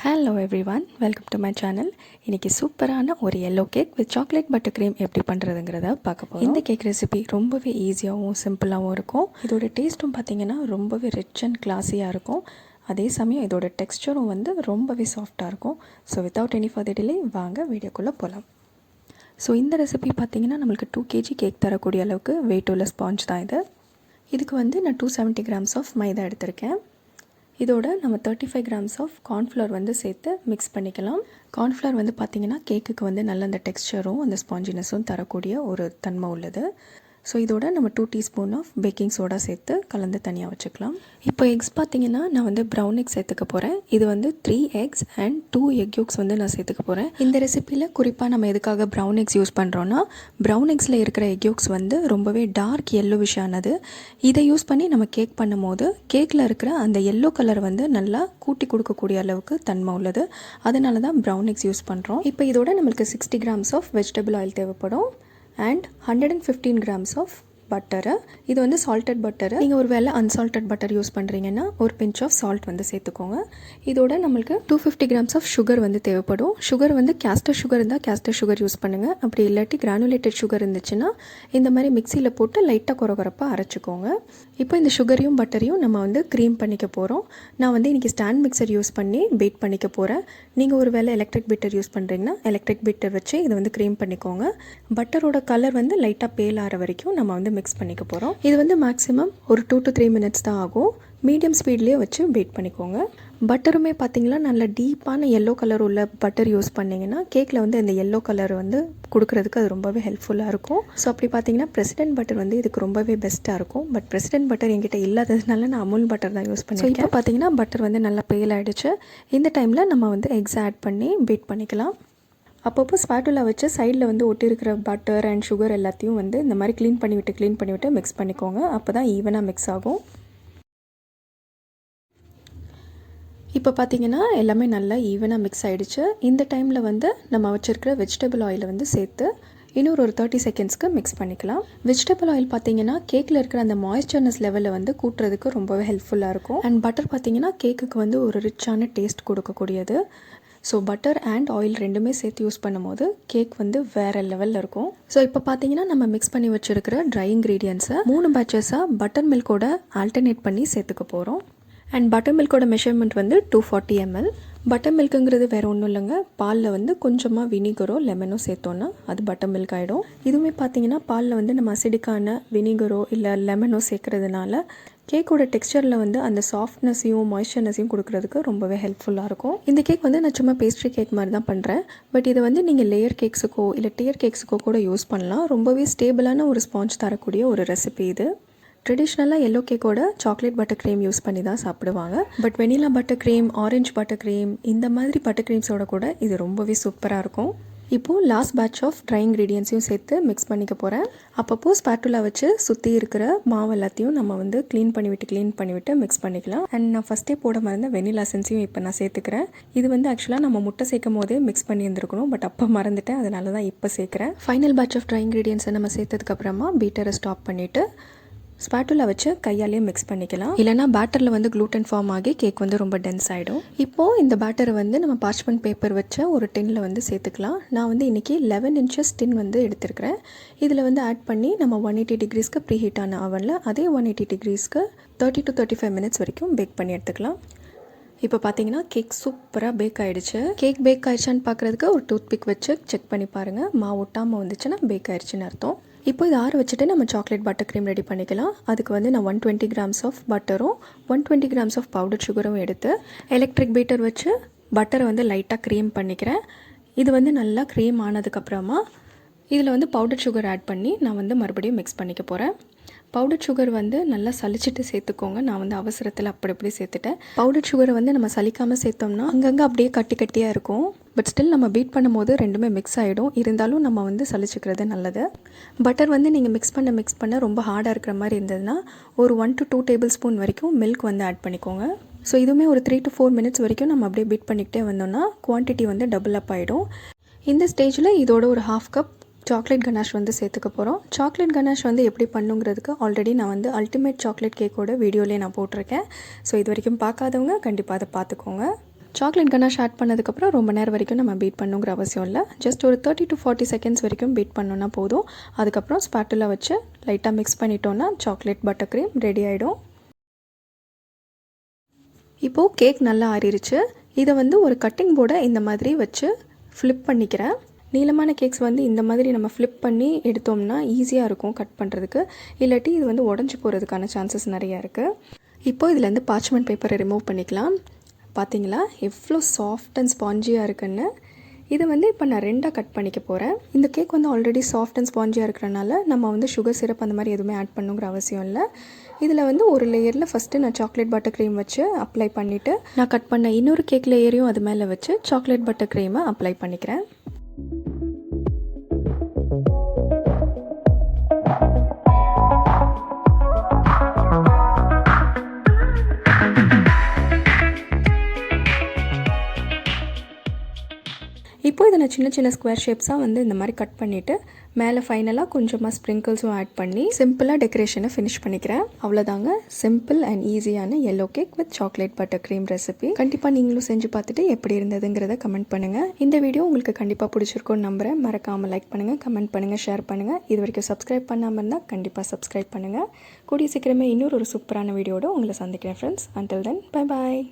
Hello everyone, welcome to my channel. இன்றைக்கி சூப்பரான ஒரு yellow cake with chocolate butter cream எப்படி பண்ணுறதுங்கிறத பார்க்க போகிறோம். இந்த கேக் ரெசிபி ரொம்பவே ஈஸியாகவும் சிம்பிளாகவும் இருக்கும். இதோட டேஸ்ட்டும் பார்த்திங்கன்னா ரொம்பவே ரிச் அண்ட் கிளாஸியாக இருக்கும். அதே சமயம் இதோட டெக்ஸ்சரும் ரொம்பவே சாஃப்டாக இருக்கும். So without any further delay வாங்க வீடியோக்குள்ளே போகலாம். ஸோ இந்த ரெசிபி பார்த்திங்கன்னா நம்மளுக்கு 2 kg கேக் தரக்கூடிய அளவுக்கு வெயிட் உள்ள ஸ்பாஞ்ச் தான் இது. இதுக்கு நான் 270 grams ஆஃப் மைதா எடுத்திருக்கேன். இதோட நம்ம 35 grams ஆஃப் கார்ன்ஃப்ளவர் சேர்த்து மிக்ஸ் பண்ணிக்கலாம். கார்ன்ஃப்ளவர் பார்த்திங்கன்னா கேக்குக்கு நல்ல அந்த டெக்ஸ்சரும் அந்த ஸ்பாஞ்சினஸும் தரக்கூடிய ஒரு தன்மை உள்ளது. ஸோ இதோட நம்ம 2 teaspoon ஆஃப் பேக்கிங் சோடா சேர்த்து கலந்து தனியாக வச்சுக்கலாம். இப்போ எக்ஸ் பார்த்திங்கன்னா நான் ப்ரௌன் எக்ஸ் சேர்த்துக்க போகிறேன். இது 3 eggs அண்ட் 2 egg yolks நான் சேர்த்துக்க போகிறேன். இந்த ரெசிப்பியில் குறிப்பாக நம்ம எதுக்காக ப்ரௌன் எக்ஸ் யூஸ் பண்ணுறோன்னா, ப்ரௌன் எக்ஸில் இருக்கிற எக் yolks ரொம்பவே டார்க் yellowish ஆனது. இதை யூஸ் பண்ணி நம்ம கேக் பண்ணும்போது கேக்கில் இருக்கிற அந்த எல்லோ கலர் நல்லா கூட்டி கொடுக்கக்கூடிய அளவுக்கு தன்மை உள்ளது. அதனால தான் ப்ரௌன் எக்ஸ் யூஸ் பண்ணுறோம். இப்போ இதோட நம்மளுக்கு 60 grams ஆஃப் வெஜிடபிள் ஆயில் தேவைப்படும் அண்ட் 115 grams ஆஃப் பட்டரு. இது சால்டட் பட்டரு. நீங்கள் ஒரு வேளை அன்சால்டட் பட்டர் யூஸ் பண்ணுறீங்கன்னா ஒரு பிஞ்ச் ஆஃப் சால்ட் சேர்த்துக்கோங்க. இதோட நம்மளுக்கு 250 grams ஆஃப் சுகர் தேவைப்படும். சுகர் கேஸ்டர் சுகர் இருந்தால் கேஸ்டர் சுகர் யூஸ் பண்ணுங்கள். அப்படி இல்லாட்டி கிரானுலேட்டட் சுகர் இருந்துச்சுன்னா இந்த மாதிரி மிக்சியில் போட்டு லைட்டாக குறப்பாக அரைச்சிக்கோங்க. இப்போ இந்த சுகரையும் பட்டரையும் நம்ம க்ரீம் பண்ணிக்க போகிறோம். நான் இன்றைக்கி ஸ்டாண்ட் மிக்சர் யூஸ் பண்ணி பீட் பண்ணிக்க போகிறேன். நீங்கள் ஒரு வேளை எலக்ட்ரிக் பீட்டர் யூஸ் பண்ணுறீங்கன்னா எலக்ட்ரிக் பீட்டர் வச்சு இதை க்ரீம் பண்ணிக்கோங்க. பட்டரோட கலர் லைட்டாக பேல் ஆகிற வரைக்கும் நம்ம மிக்ஸ் பண்ணிக்க போகிறோம். இது மேக்ஸிமம் ஒரு 2 to 3 minutes தான் ஆகும். மீடியம் ஸ்பீட்லேயே வச்சு பீட் பண்ணிக்கோங்க. பட்டருமே பார்த்திங்கன்னா நல்ல டீப்பான எல்லோ கலர் உள்ள பட்டர் யூஸ் பண்ணிங்கன்னா கேக்கில் இந்த எல்லோ கலர் கொடுக்குறதுக்கு அது ரொம்பவே ஹெல்ப்ஃபுல்லாக இருக்கும். ஸோ அப்படி பார்த்திங்கன்னா பிரசிடென்ட் பட்டர் இதுக்கு ரொம்பவே பெஸ்ட்டாக இருக்கும். பட் பிரசிடென்ட் பட்டர் என்கிட்ட இல்லாததுனால நான் அமுல் பட்டர் தான் யூஸ் பண்ணியிருக்கேன். இப்போ பார்த்திங்கன்னா பட்டர் நல்லா பேல் ஆகிடுச்சு. இந்த டைமில் நம்ம எக்ஸ் ஆட் பண்ணி பீட் பண்ணிக்கலாம். அப்பப்போ ஸ்பாட்டுலா வச்சு சைடில் ஒட்டியிருக்கிற பட்டர் அண்ட் சுகர் எல்லாத்தையும் இந்த மாதிரி க்ளீன் பண்ணிவிட்டு மிக்ஸ் பண்ணிக்கோங்க. அப்போ தான் ஈவனாக மிக்ஸ் ஆகும். இப்போ பார்த்திங்கன்னா எல்லாமே நல்லா ஈவனாக மிக்ஸ் ஆகிடுச்சு. இந்த டைமில் நம்ம வச்சுருக்கிற வெஜிடபிள் ஆயிலை சேர்த்து இன்னொரு 30 செகண்ட்ஸ்க்கு மிக்ஸ் பண்ணிக்கலாம். வெஜிடபிள் ஆயில் பார்த்திங்கன்னா கேக்கில் இருக்கிற அந்த மாய்ஸ்சர்னஸ் லெவலில் கூட்டுறதுக்கு ரொம்பவே ஹெல்ப்ஃபுல்லாக இருக்கும். அண்ட் பட்டர் பார்த்திங்கன்னா கேக்குக்கு ஒரு ரிச்சான டேஸ்ட் கொடுக்கக்கூடியது. ஸோ பட்டர் அண்ட் ஆயில் ரெண்டுமே சேர்த்து யூஸ் பண்ணும்போது கேக் வேறு லெவலில் இருக்கும். ஸோ இப்போ பார்த்தீங்கன்னா நம்ம மிக்ஸ் பண்ணி வச்சுருக்கிற ட்ரை இன்க்ரீடியன்ஸை 3 பேட்சஸாக பட்டர் மில்கோட ஆல்டர்னேட் பண்ணி சேர்த்துக்க போகிறோம். அண்ட் பட்டர் மில்கோட மெஷர்மெண்ட் 240 ml. பட்டர் மில்க்குங்கிறது வேறு ஒன்றும் இல்லைங்க. பாலில் கொஞ்சமாக வினிகரோ லெமனோ சேர்த்தோன்னா அது பட்டர் மில்க் ஆகிடும். இதுவுமே பார்த்தீங்கன்னா பாலில் நம்ம அசிடிக்கான வினிகரோ இல்லை லெமனோ சேர்க்கறதுனால கேக்கோட டெக்ஸ்சரில் அந்த சாஃப்ட்னஸையும் மாய்ஸ்சர்னஸையும் கொடுக்கறதுக்கு ரொம்பவே ஹெல்ப்ஃபுல்லாக இருக்கும். இந்த கேக் நான் சும்மா பேஸ்ட்ரி கேக் மாதிரி தான் பண்ணுறேன். பட் இதை நீங்கள் லேயர் கேக்ஸுக்கோ இல்லை டியர் கேக்ஸுக்கோ கூட யூஸ் பண்ணலாம். ரொம்பவே ஸ்டேபிளான ஒரு ஸ்பாஞ்ச் தரக்கூடிய ஒரு ரெசிபி இது. ட்ரெடிஷ்னலாக எல்லோ கேக்கோட சாக்லேட் பட்டர் க்ரீம் யூஸ் பண்ணி தான் சாப்பிடுவாங்க. But vanilla butter cream, orange butter cream இந்த மாதிரி பட்டர் க்ரீம்ஸோட கூட இது ரொம்பவே சூப்பராக இருக்கும். இப்போது லாஸ்ட் பேட்ச் ஆஃப் ட்ரை இன்க்ரீடியன்ஸையும் சேர்த்து மிக்ஸ் பண்ணிக்க போகிறேன். அப்பப்போ ஸ்பாட்டுலா வச்சு சுற்றி இருக்கிற மாவு எல்லாத்தையும் நம்ம க்ளீன் பண்ணிவிட்டு மிக்ஸ் பண்ணிக்கலாம். அண்ட் நான் ஃபஸ்ட்டே போட மறந்த வெனிலா எசன்ஸையும் இப்போ நான் சேர்த்துக்கிறேன். இது ஆக்சுவலாக நம்ம முட்டை சேர்க்கும் போதே மிக்ஸ் பண்ணி இருந்திருக்கணும். பட் அப்போ மறந்துட்டேன், அதனால தான் இப்போ சேர்க்குறேன். ஃபைனல் பேட்ச் ஆஃப் ட்ரை இன்க்ரீடியன்ஸை நம்ம சேர்த்ததுக்கப்புறமா பீட்டரை ஸ்டாப் பண்ணிவிட்டு ஸ்பாட்டுலா வச்சு கையாலேயே மிக்ஸ் பண்ணிக்கலாம். இல்லைனா பேட்டரில் க்ளூட்டன் ஃபார்ம் ஆகி கேக் ரொம்ப டென்ஸ் ஆகிடும். இப்போது இந்த பேட்டரை நம்ம பார்ச்மெண்ட் பேப்பர் வச்ச ஒரு டின்னில் சேர்த்துக்கலாம். நான் இன்றைக்கி 11 inches டின் எடுத்துருக்கிறேன். இதில் ஆட் பண்ணி நம்ம 180 degreesக்கு ப்ரீ ஹீட் ஆன அவனில் அதே 180 degreesக்கு 30 to 35 minutes வரைக்கும் பேக் பண்ணி எடுத்துக்கலாம். இப்போ பார்த்தீங்கன்னா கேக் சூப்பராக பேக் ஆகிடுச்சு. கேக் பேக் ஆகிடுச்சான்னு பார்க்குறதுக்கு ஒரு டூத் பிக் வச்சு செக் பண்ணி பாருங்கள். மாவு ஒட்டாமல் வந்துச்சுன்னா பேக் ஆகிடுச்சின்னு அர்த்தம். இப்போ இது ஆற வச்சுட்டு நம்ம சாக்லேட் பட்டர் க்ரீம் ரெடி பண்ணிக்கலாம். அதுக்கு நான் 120 grams ஆஃப் பட்டரும் 120 grams ஆஃப் பவுடர் சுகரும் எடுத்து எலக்ட்ரிக் பீட்டர் வச்சு பட்டரை லைட்டாக க்ரீம் பண்ணிக்கிறேன். இது நல்லா க்ரீம் ஆனதுக்கப்புறமா இதில் பவுடர் சுகர் ஆட் பண்ணி நான் மறுபடியும் மிக்ஸ் பண்ணிக்க போகிறேன். பவுடர் சுகர் நல்லா சலிச்சிட்டு சேர்த்துக்கோங்க. நான் அவசரத்தில் அப்படி சேர்த்துட்டேன். பவுடர் சுகரை நம்ம சலிக்காமல் சேர்த்தோம்னா அங்கங்கே அப்படியே கட்டியாக இருக்கும். பட் ஸ்டில் நம்ம பீட் பண்ணும்போது ரெண்டுமே மிக்ஸ் ஆகிடும். இருந்தாலும் நம்ம சலிச்சுக்கிறது நல்லது. பட்டர் நீங்கள் மிக்ஸ் பண்ண ரொம்ப ஹார்டாக இருக்கிற மாதிரி இருந்ததுன்னா ஒரு 1 to 2 tablespoon வரைக்கும் மில்க் ஆட் பண்ணிக்கோங்க. ஸோ இதுவுமே ஒரு 3 to 4 minutes வரைக்கும் நம்ம அப்படியே பீட் பண்ணிக்கிட்டே வந்தோம்னா குவான்டிட்டி டபுள் அப் ஆகிடும். இந்த ஸ்டேஜில் இதோட ஒரு 1/2 cup சாக்லேட் கனாஷ் சேர்த்துக்க போகிறோம். சாக்லேட் கனாஷ் எப்படி பண்ணுங்கிறதுக்கு ஆல்ரெடி நான் அல்டிமேட் சாக்லேட் கேக்கோட வீடியோலேயே நான் போட்டிருக்கேன். ஸோ இது வரைக்கும் பார்க்காதவங்க கண்டிப்பாக அதை பார்த்துக்கோங்க. சாக்லேட் கனாஷ் ஆட் பண்ணதுக்கப்புறம் ரொம்ப நேரம் வரைக்கும் நம்ம பீட் பண்ணுங்கிற அவசியம் இல்லை. ஜஸ்ட் ஒரு 30 to 40 செகண்ட்ஸ் வரைக்கும் பீட் பண்ணோன்னா போதும். அதுக்கப்புறம் ஸ்பாட்டில் வச்சு லைட்டாக மிக்ஸ் பண்ணிட்டோன்னா சாக்லேட் பட்டர் க்ரீம் ரெடி ஆகிடும். இப்போது கேக் நல்லா ஆறிடுச்சு. இதை வந்து ஒரு கட்டிங் போர்டை இந்த மாதிரி வச்சு ஃப்ளிப் பண்ணிக்கிறேன். நீளமான கேக்ஸ் வந்து இந்த மாதிரி நம்ம ஃப்ளிப் பண்ணி எடுத்தோம்னா ஈஸியாக இருக்கும் கட் பண்ணுறதுக்கு. இல்லாட்டி இது வந்து உடஞ்சி போகிறதுக்கான சான்சஸ் நிறையா இருக்குது. இப்போது இதுலேருந்து பார்ச்மெண்ட் பேப்பரை ரிமூவ் பண்ணிக்கலாம். பார்த்தீங்களா எவ்வளோ சாஃப்ட் அண்ட் ஸ்பாஞ்சியாக இருக்குன்னு. இதை வந்து இப்போ நான் 2ஆக கட் பண்ணிக்க போகிறேன். இந்த கேக் வந்து ஆல்ரெடி சாஃப்ட் அண்ட் ஸ்பாஞ்சியாக இருக்கிறனால நம்ம வந்து சுகர் சிரப் அந்த மாதிரி எதுவுமே ஆட் பண்ணுங்கிற அவசியம் இல்லை. இதில் வந்து ஒரு லேயரில் ஃபஸ்ட்டு நான் சாக்லேட் பட்டர் க்ரீம் வச்சு அப்ளை பண்ணிவிட்டு நான் கட் பண்ண இன்னொரு கேக் லேயரையும் அது மேலே வச்சு சாக்லேட் பட்டர் க்ரீமை அப்ளை பண்ணிக்கிறேன். இப்போ இதை நான் சின்ன சின்ன ஸ்கொயர் ஷேப்ஸாக வந்து இந்த மாதிரி கட் பண்ணிவிட்டு மேலே ஃபைனலாக கொஞ்சமாக ஸ்ப்ரிங்கிள்ஸும் ஆட் பண்ணி சிம்பிளாக டெக்கரேஷனை ஃபினிஷ் பண்ணிக்கிறேன். அவ்வளோதாங்க, சிம்பிள் அண்ட் ஈஸியான yellow cake with chocolate butter cream recipe. கண்டிப்பாக நீங்களும் செஞ்சு பார்த்துட்டு எப்படி இருந்ததுங்கிறத கமெண்ட் பண்ணுங்கள். இந்த வீடியோ உங்களுக்கு கண்டிப்பாக பிடிச்சிருக்கும்னு நம்புகிறேன். மறக்காமல் லைக் பண்ணுங்கள், கமெண்ட் பண்ணுங்கள், ஷேர் பண்ணுங்கள். இது வரைக்கும் சப்ஸ்கிரைப் பண்ணாமல் இருந்தால் கண்டிப்பாக சப்ஸ்கிரைப் பண்ணுங்கள். கூடிய சீக்கிரமே இன்னொரு சூப்பரான வீடியோட உங்களை சந்திக்கிறேன் friends. Until then bye bye.